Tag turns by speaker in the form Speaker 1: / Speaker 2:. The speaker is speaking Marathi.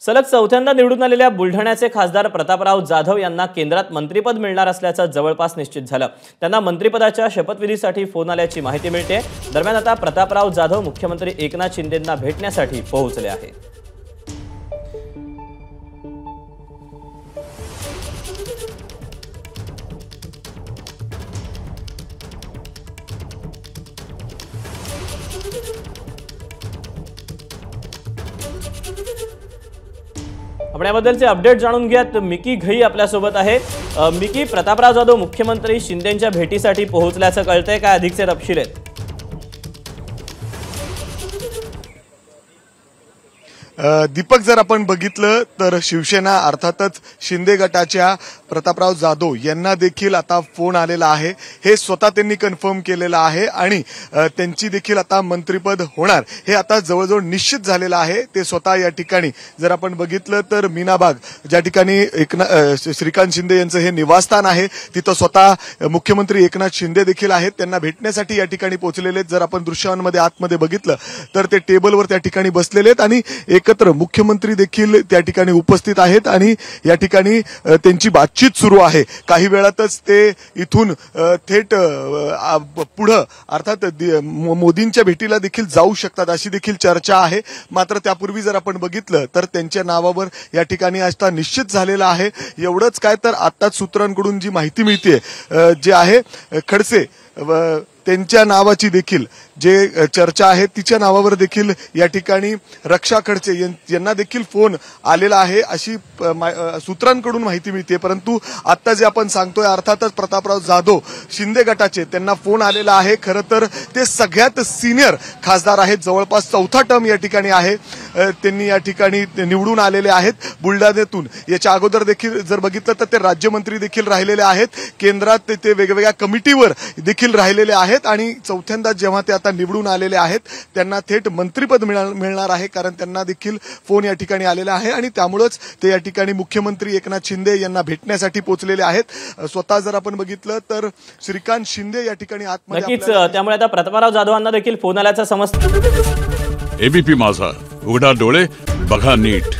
Speaker 1: सलग चौथ्यांदा निवडून आलेल्या बुलढाण्याचे खासदार प्रतापराव जाधव यांना केंद्रात मंत्रिपद मिळणार असल्याचं जवळपास निश्चित झालं। त्यांना मंत्रिपदाच्या शपथविधीसाठी फोन आल्याची माहिती मिळते। दरम्यान आता प्रतापराव जाधव मुख्यमंत्री एकनाथ शिंदेंना भेटण्यासाठी पोहोचले आहेत। आपण याबद्दलचे अपडेट जाणून घ्यात। मिकी घई आपल्यासोबत आहे। मिकी, प्रतापराव जाधव मुख्यमंत्री शिंदेंच्या भेटीसाठी पोहोचल्याचं कळतंय, काय अधिकचे तपशील आहेत?
Speaker 2: दीपक, जर आपण बघितलं तर शिवसेना अर्थातच शिंदे गटाच्या प्रतापराव जाधव यांना देखील आता फोन आलेला आहे। हे स्वतः त्यांनी कन्फर्म केलेलं आहे आणि त्यांची देखील आता मंत्रिपद होणार हे आता जवळजवळ निश्चित झालेलं आहे। ते स्वतः या ठिकाणी जर आपण बघितलं तर मीनाबाग, ज्या ठिकाणी श्रीकांत शिंदे यांचं हे निवासस्थान आहे, तिथं स्वतः मुख्यमंत्री एकनाथ शिंदे देखील आहेत। त्यांना भेटण्यासाठी या ठिकाणी पोहोचलेले आहेत। जर आपण दृश्यांमध्ये आतमध्ये बघितलं तर ते टेबलवर त्या ठिकाणी बसलेले आहेत आणि एकत्र मुख्यमंत्री देखील त्या ठिकाणी उपस्थित आहेत आणि या ठिकाणी त्यांची बातचीत सुरू आहे। काही वेळातच ते इथून थेट पुढे अर्थात मोदींच्या भेटीला देखील जाऊ शकतात अशी देखील चर्चा आहे। मात्र त्यापूर्वी जर आपण बघितलं तर त्यांच्या नावावर या ठिकाणी आता निश्चित झालेलं आहे। एवढंच काय तर आताच सूत्रांकडून जी माहिती मिळते जे आहे खडसे त्यांच्या नावाची देखील जे चर्चा आहे तिच्या नावावर देखील या ठिकाणी रक्षा खडसे यांना देखील फोन आलेला आहे अशी सूत्रांकडून माहिती मिळते। परंतु आता जे आपण सांगतोय अर्थातच प्रतापराव जाधव शिंदे गटाचे त्यांना फोन आलेला आहे। खरं तर ते सगळ्यात सिनियर खासदार आहेत, जवळपास चौथा टर्म या ठिकाणी आहे। त्यांनी या ठिकाणी निवडून आलेले आहेत बुलढाण्यातून। याच्या अगोदर देखील जर बघितलं तर ते राज्यमंत्री देखील राहिलेले आहेत, केंद्रात ते वेगवेगळ्या कमिटीवर देखील राहिलेले आहेत आणि चौथ्यांदा जेव्हा ते आता निवडून आलेले आहेत त्यांना थेट मंत्रिपद मिळणार आहे, कारण त्यांना देखील फोन या ठिकाणी आलेला आहे आणि त्यामुळेच ते या ठिकाणी मुख्यमंत्री एकनाथ शिंदे यांना भेटण्यासाठी पोहोचलेले आहेत। स्वतः जर आपण बघितलं तर श्रीकांत शिंदे या ठिकाणी आतमध्ये
Speaker 1: नक्कीच, त्यामुळे आता प्रतापराव जाधवांना देखील फोन आल्याचं समजतं।
Speaker 3: एबीपी माझा, उघडा डोळे बघा नीट।